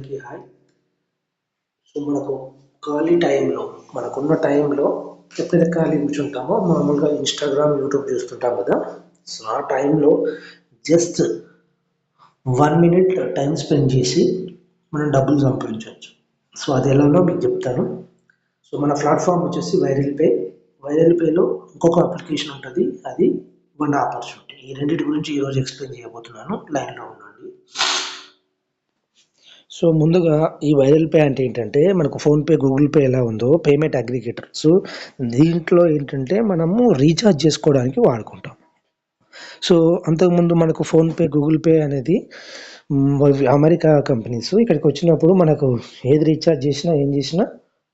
అందరికీ hi. So మనకున్న టైంలో ఎప్పుడైతే ఖాళీ కూర్చుంటామో మామూలుగా ఇన్స్టాగ్రామ్, యూట్యూబ్ చూస్తుంటాం కదా. సో ఆ టైంలో జస్ట్ 1 మినిట్ టైం స్పెండ్ చేసి మనం డబ్బులు సంపాదించవచ్చు. సో అది ఎలానో మీకు చెప్తాను. సో మన ప్లాట్ఫామ్ వచ్చేసి వైరల్ పే. వైరల్ పేలో ఇంకొక అప్లికేషన్ ఉంటుంది, అది వన్ ఆపర్చునిటీ. ఈ రెండింటి గురించి ఈరోజు ఎక్స్ప్లెయిన్ చేయబోతున్నాను. లైన్లో ఉండండి. సో ముందుగా ఈ వైరల్ పే అంటే ఏంటంటే, మనకు ఫోన్పే, గూగుల్ పే ఎలా ఉందో పేమెంట్ అగ్రిగేటర్. సో దీంట్లో ఏంటంటే మనము రీఛార్జ్ చేసుకోవడానికి వాడుకుంటాం. సో అంతకుముందు మనకు ఫోన్పే, గూగుల్ పే అనేది అమెరికా కంపెనీస్. ఇక్కడికి వచ్చినప్పుడు మనకు ఏది రీఛార్జ్ చేసినా, ఏం చేసినా,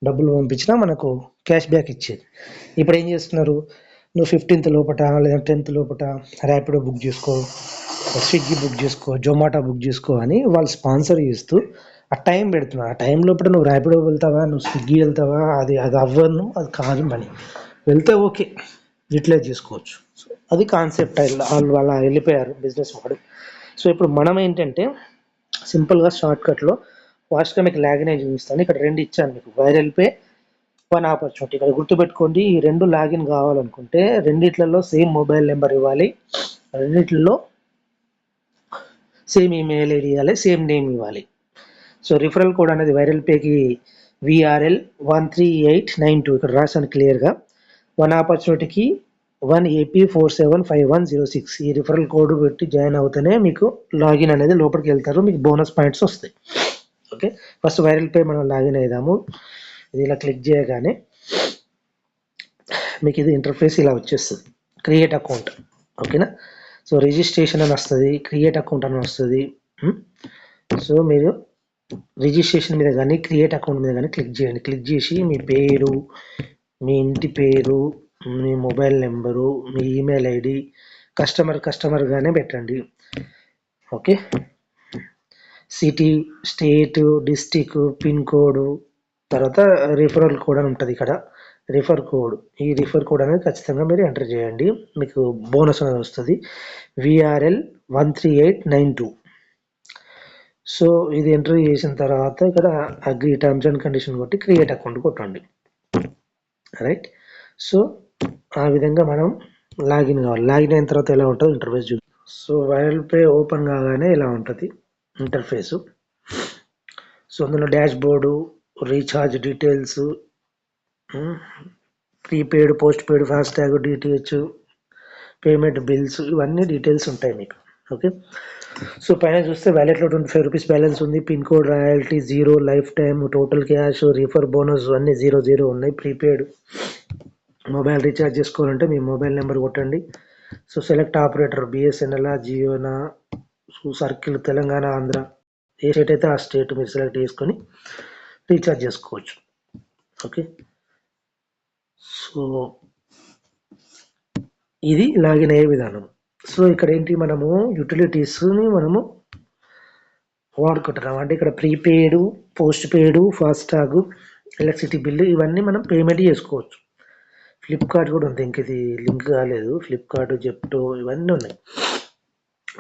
డబ్బులు పంపించినా మనకు క్యాష్ బ్యాక్ ఇచ్చేది. ఇప్పుడు ఏం చేస్తున్నారు, నువ్వు 15th లోపట లేదా 10th లోపట ర్యాపిడో బుక్ చేసుకో, స్విగ్గీ బుక్ చేసుకో, జొమాటో బుక్ చేసుకో అని వాళ్ళు స్పాన్సర్ చేస్తూ ఆ టైం పెడుతున్నారు. ఆ టైం లోపల నువ్వు ర్యాపిడో వెళ్తావా, నువ్వు స్విగ్గీ వెళ్తావా, అది అది అవ్వను, అది కాదు మనీ. వెళ్తే ఓకే, యూటిలైజ్ చేసుకోవచ్చు. సో అది కాన్సెప్ట్. వాళ్ళు అలా వెళ్ళిపోయారు బిజినెస్ వాడు. సో ఇప్పుడు మనం ఏంటంటే సింపుల్గా షార్ట్కట్లో ఫాస్ట్గా మీకు లాగిన్ అయి చూపిస్తాను. ఇక్కడ రెండు ఇచ్చాను మీకు, వైరల్ పే, వన్ ఆపర్చునిటీ. ఇక్కడ గుర్తుపెట్టుకోండి, ఈ రెండు లాగిన్ కావాలనుకుంటే రెండిట్లలో సేమ్ మొబైల్ నెంబర్ ఇవ్వాలి, రెండిట్లలో సేమ్ ఈమెయిల్ ఐడి ఇవ్వాలి, సేమ్ నేమ్ ఇవ్వాలి. సో రిఫరల్ కోడ్ అనేది వైరల్ పేకి VRL 13892 ఇక్కడ రాశాను క్లియర్గా. వన్ ఆపర్చునిటీకి 1AP475106 ఈ రిఫరల్ కోడ్ పెట్టి జాయిన్ అవుతేనే మీకు లాగిన్ అనేది లోపలికి వెళ్తారు, మీకు బోనస్ పాయింట్స్ వస్తాయి. ఓకే, ఫస్ట్ వైరల్ పే మనం లాగిన్ అయిదాము. ఇది ఇలా క్లిక్ చేయగానే మీకు ఇది ఇంటర్ఫేస్ ఇలా వచ్చేస్తుంది, క్రియేట్ అకౌంట్. ఓకేనా, సో రిజిస్ట్రేషన్ అని వస్తుంది, క్రియేట్ అకౌంట్ అని వస్తుంది. సో మీరు రిజిస్ట్రేషన్ మీద కానీ క్రియేట్ అకౌంట్ మీద కానీ క్లిక్ చేయండి. క్లిక్ చేసి మీ పేరు, మీ ఇంటి పేరు, మీ మొబైల్ నెంబరు, మీ ఈమెయిల్ ఐడి, కస్టమర్గానే పెట్టండి. Okay, city, state, district, pin code, తర్వాత రిఫరల్ కోడ్ అని ఉంటుంది ఇక్కడ, రిఫర్ కోడ్. ఈ రిఫర్ కోడ్ అనేది ఖచ్చితంగా మీరు ఎంటర్ చేయండి, మీకు బోనస్ అనేది వస్తుంది, VRL 13892. సో ఇది ఎంటర్ చేసిన తర్వాత ఇక్కడ అగ్రీ టర్మ్స్ అండ్ కండిషన్ కొట్టి క్రియేట్ అకౌంట్ కొట్టండి. రైట్, సో ఆ విధంగా మనం లాగిన్ కావాలి. లాగిన్ అయిన తర్వాత ఎలా ఉంటుంది ఇంటర్ఫేస్ చూ. సో వైరల్ పే ఓపెన్ కాగానే ఇలా ఉంటుంది ఇంటర్ఫేసు. సో అందులో dashboard, recharge details, prepaid, postpaid, FASTag, DTH, payment bills, ఇవన్నీ డీటెయిల్స్ ఉంటాయి మీకు. ఓకే, సో పైన చూస్తే వ్యాలెట్లో 25 రూపీస్ బ్యాలెన్స్ ఉంది, pin code, royalty 0, life time, total cash, refer bonus అన్నీ 00 ఉన్నాయి. ప్రీపెయిడ్ మొబైల్ రీఛార్జ్ చేసుకోవాలంటే మీ మొబైల్ నెంబర్ కొట్టండి. సో సెలెక్ట్ ఆపరేటర్, BSNL, జియోనా, సర్కిల్, తెలంగాణ, ఆంధ్ర, ఏ స్టేట్ అయితే ఆ స్టేట్ మీరు సెలెక్ట్ చేసుకొని రీఛార్జ్ చేసుకోవచ్చు. ఓకే, సో ఇది లాగిన్ అయ్యే విధానం. సో ఇక్కడ ఏంటి, మనము యూటిలిటీస్ని మనము వాడుకుంటున్నాం. అంటే ఇక్కడ prepaid, postpaid, FASTag, electricity bill, ఇవన్నీ మనం పేమెంట్ చేసుకోవచ్చు. ఫ్లిప్కార్ట్ కూడా ఉంది, ఇంక ఇది లింక్ కాలేదు. ఫ్లిప్కార్ట్, జెప్టో, ఇవన్నీ ఉన్నాయి.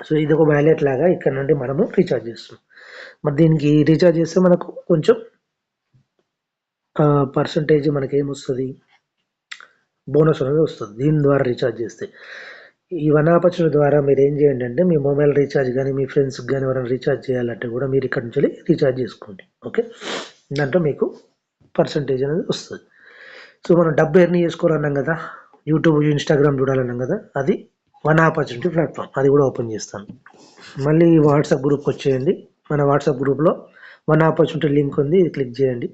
సో ఇది ఒక వ్యాలెట్ లాగా, ఇక్కడ నుండి మనము రీఛార్జ్ చేస్తాం. మరి దీనికి రీఛార్జ్ చేస్తే మనకు కొంచెం పర్సంటేజ్ మనకి ఏమొస్తుంది, బోనస్ అనేది వస్తుంది దీని ద్వారా రీఛార్జ్ చేస్తే. ఈ వన్ ఆపర్చునిటీ ద్వారా మీరు ఏం చేయండి అంటే, మీ మొబైల్ రీఛార్జ్ కానీ, మీ ఫ్రెండ్స్కి కానీ ఎవరైనా రీఛార్జ్ చేయాలంటే కూడా మీరు ఇక్కడ నుంచి రీఛార్జ్ చేసుకోండి. ఓకే, దాంట్లో మీకు పర్సంటేజ్ అనేది వస్తుంది. సో మనం డబ్బు ఎర్న్ చేసుకోవాలన్నాం కదా, యూట్యూబ్, ఇన్స్టాగ్రామ్ చూడాలన్నాం కదా, అది వన్ ఆపర్చునిటీ ప్లాట్ఫామ్. అది కూడా ఓపెన్ చేస్తాను. మళ్ళీ వాట్సాప్ గ్రూప్కి వచ్చేయండి. మన వాట్సాప్ గ్రూప్లో వన్ ఆపర్చునిటీ లింక్ ఉంది, ఇది క్లిక్ చేయండి.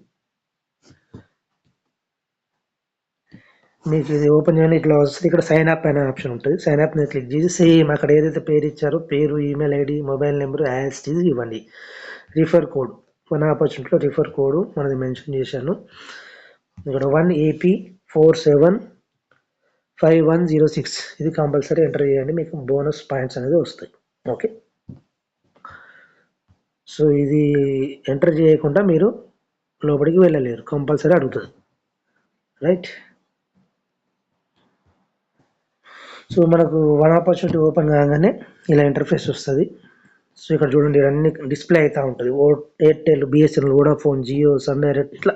మీకు ఇది ఓపెన్ చేయండి, ఇట్లా వస్తుంది. ఇక్కడ సైన్ అప్ అనే ఆప్షన్ ఉంటుంది. సైన్ అప్ మీద క్లిక్ చేసి సేమ్ అక్కడ ఏదైతే పేరు ఇచ్చారో, పేరు, email ID, mobile number as it is ఇవ్వండి. రిఫర్ కోడ్, వన్ ఆపర్చునిటీలో రిఫర్ కోడ్ మనది మెన్షన్ చేశాను. ఇక్కడ 1AP475106 ఇది కంపల్సరీ ఎంటర్ చేయండి, మీకు బోనస్ పాయింట్స్ అనేది వస్తాయి. ఓకే, సో ఇది ఎంటర్ చేయకుండా మీరు లోపలికి వెళ్ళలేరు, కంపల్సరీ అడుగుతుంది. రైట్, సో మనకు వన్ ఆపర్చునిటీ ఓపెన్ కాగానే ఇలా ఇంటర్ఫేస్ వస్తుంది. సో ఇక్కడ చూడండి అన్ని డిస్ప్లే అవుతూ ఉంటుంది. Airtel, BSNL, Vodafone, Jio, Sun Direct ఇట్లా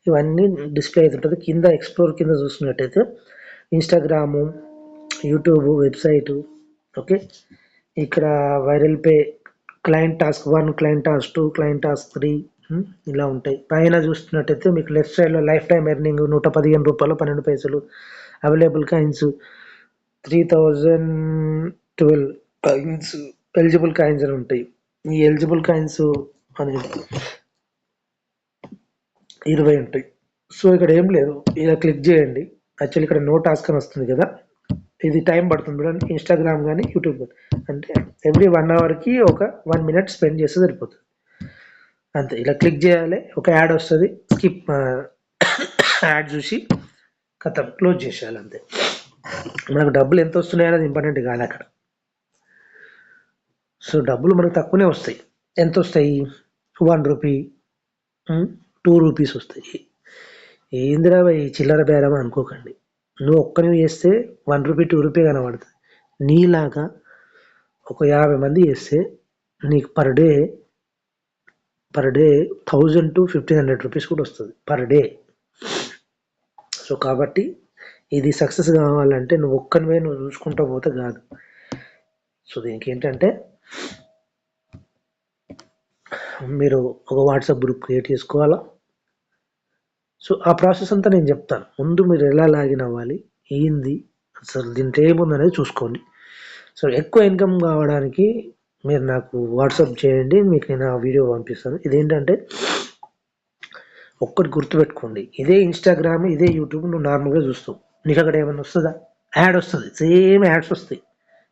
ఇవన్నీ డిస్ప్లే అవుతుంటుంది. కింద ఎక్స్ప్లోర్ కింద చూసుకున్నట్టయితే ఇన్స్టాగ్రాము, యూట్యూబ్, వెబ్సైటు, ఓకే. ఇక్కడ viral pay, client task 1, client task 2, client task 3 ఇలా ఉంటాయి. పైన చూస్తున్నట్టయితే మీకు లెఫ్ట్ సైడ్లో లైఫ్ టైమ్ ఎర్నింగ్ రూ. 115 12 available coins 3012 coins, eligible coins అని ఉంటాయి. ఈ ఎలిజిబుల్ కాయిన్స్ అనేది 20 ఉంటాయి. సో ఇక్కడ ఏం లేదు, ఇలా క్లిక్ చేయండి. యాక్చువల్లీ ఇక్కడ నో టాస్క్ అని వస్తుంది కదా, ఇది టైం పడుతుంది చూడండి. ఇన్స్టాగ్రామ్ కానీ యూట్యూబ్ కానీ అంటే ఎవ్రీ 1 అవర్కి ఒక 1 మినిట్ స్పెండ్ చేస్తే సరిపోతుంది అంతే. ఇలా క్లిక్ చేయాలి, ఒక యాడ్ వస్తుంది, స్కిప్ యాడ్ చూసి కథ క్లోజ్ చేసేయాలి అంతే. మనకు డబ్బులు ఎంత వస్తున్నాయి అనేది ఇంపార్టెంట్ కాదు అక్కడ. సో డబ్బులు మనకు తక్కువనే వస్తాయి. ఎంత వస్తాయి? 1 రూపీ, 2 రూపీస్ వస్తాయి. ఏందిరా భయ్ చిల్లర బేరం అనుకోకండి. నువ్వు ఒక్కనివి చేస్తే 1 రూపీ 2 రూపీ కనబడుతుంది. నీలాగా ఒక 50 మంది చేస్తే నీకు పర్ డే 1000 to 1500 రూపీస్ కూడా వస్తుంది పర్ డే. సో కాబట్టి ఇది సక్సెస్ కావాలంటే నువ్వు ఒక్కనివే నువ్వు చూసుకుంటూ పోతే కాదు. సో దీనికి ఏంటంటే మీరు ఒక వాట్సాప్ గ్రూప్ క్రియేట్ చేసుకోవాలా. సో ఆ ప్రాసెస్ అంతా నేను చెప్తాను. ముందు మీరు ఎలా లాగిన్ అవ్వాలి, ఏంది అసలు దీంట్లో ఏముంది అనేది చూసుకోండి. సో ఎక్కువ ఇన్కమ్ కావడానికి మీరు నాకు వాట్సాప్ చేయండి, మీకు నేను ఆ వీడియో పంపిస్తాను. ఇదేంటంటే ఒక్కటి గుర్తుపెట్టుకోండి, ఇదే ఇన్స్టాగ్రామ్, ఇదే యూట్యూబ్ నువ్వు నార్మల్గా చూస్తావు, నీకు అక్కడ ఏమైనా వస్తుందా? యాడ్ వస్తుంది, సేమ్ యాడ్స్ వస్తాయి,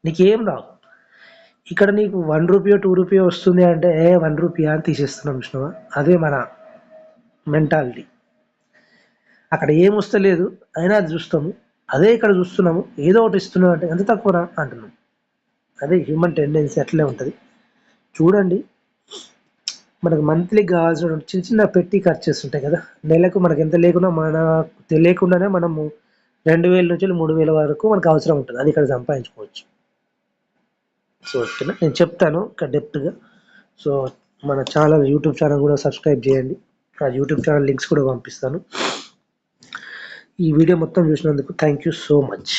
నీకేం రావు. ఇక్కడ నీకు 1 రూపీ 2 రూపీ వస్తుంది అంటే 1 రూపీ అని తీసేస్తున్నాం విష్ణువా, అదే మన మెంటాలిటీ. అక్కడ ఏం వస్తలేదు అయినా అది చూస్తాము, అదే ఇక్కడ చూస్తున్నాము, ఏదో ఒకటి ఇస్తున్నాం అంటే ఎంత తక్కువరా అంటున్నాం. అదే హ్యూమన్ టెండెన్సీ, అట్లే ఉంటుంది. చూడండి, మనకు మంత్లీకి కావాల్సిన చిన్న చిన్న పెట్టి ఖర్చెస్ ఉంటాయి కదా, నెలకు మనకు ఎంత లేకున్నా మన తెలియకుండానే మనము 2000 నుంచి 3000 వరకు మనకు అవసరం ఉంటుంది, అది ఇక్కడ సంపాదించుకోవచ్చు. సో ఓకేనా, నేను చెప్తాను ఇక్కడ డెప్త్గా. సో మన ఛానల్, యూట్యూబ్ ఛానల్ కూడా సబ్స్క్రైబ్ చేయండి, ఆ యూట్యూబ్ ఛానల్ లింక్స్ కూడా పంపిస్తాను. ఈ వీడియో మొత్తం చూసినందుకు థ్యాంక్ యూ సో మచ్.